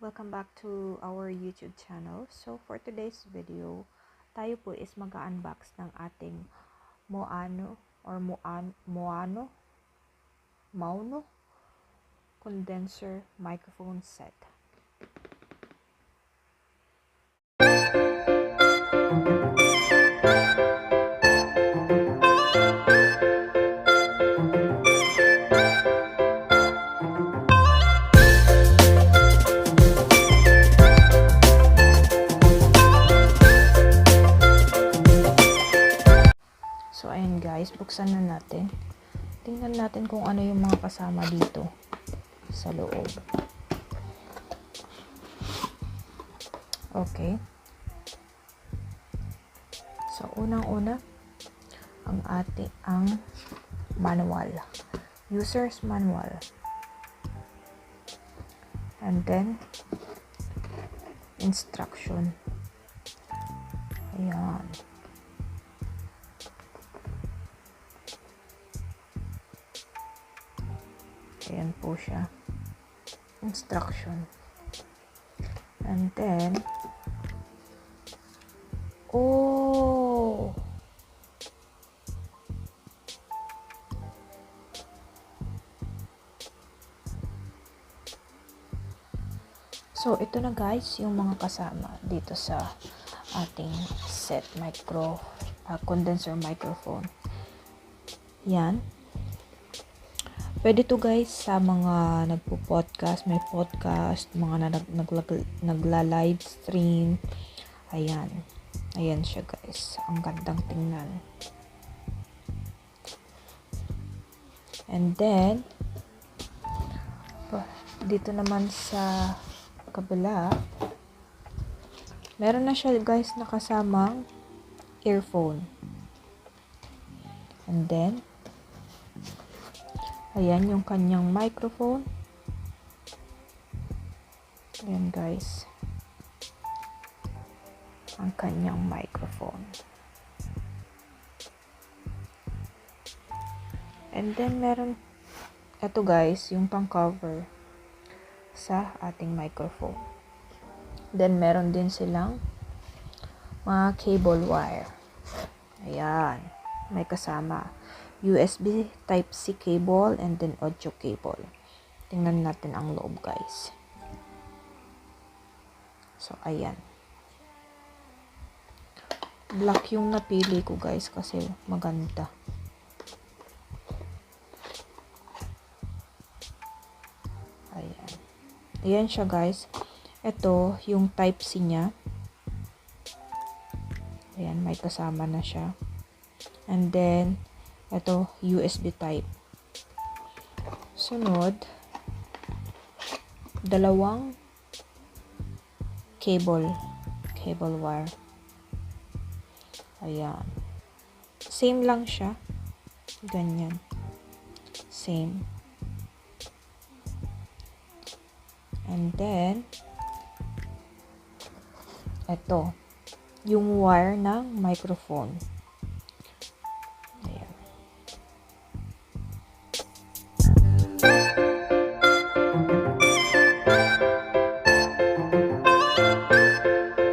Welcome back to our YouTube channel. So for today's video, tayo po is mag-unbox ng ating Moano condenser microphone set. So, ayan guys, buksan na natin. Tingnan natin kung ano yung mga kasama dito sa loob. Okay. So, unang-una, ang manual. User's manual. And then, instruction. Ayan. Ayan po siya. Instruction. And then, so, ito na guys, yung mga kasama dito sa ating set condenser microphone. Yan. Pwede to guys sa mga nagpo-podcast, may podcast, mga nagla-live stream. Ayan. Ayan siya guys. Ang gandang tingnan. And then, dito naman sa kabila, meron na siya guys nakasamang earphone. And then, ayan yung kanyang microphone. Ayan guys. Ang kanyang microphone. And then meron, ito guys, yung pang cover sa ating microphone. Then meron din silang mga cable wire. Ayan. May kasama USB Type-C cable and then audio cable. Tingnan natin ang loob guys. So, ayan. Black yung napili ko guys kasi maganda. Ayan. Ayan siya guys. Ito yung Type-C niya. Ayan, may kasama na siya. And then, ito, USB type. Sunod, dalawang cable wire. Ayan. Same lang siya. Ganyan. Same. And then, ito, yung wire ng microphone.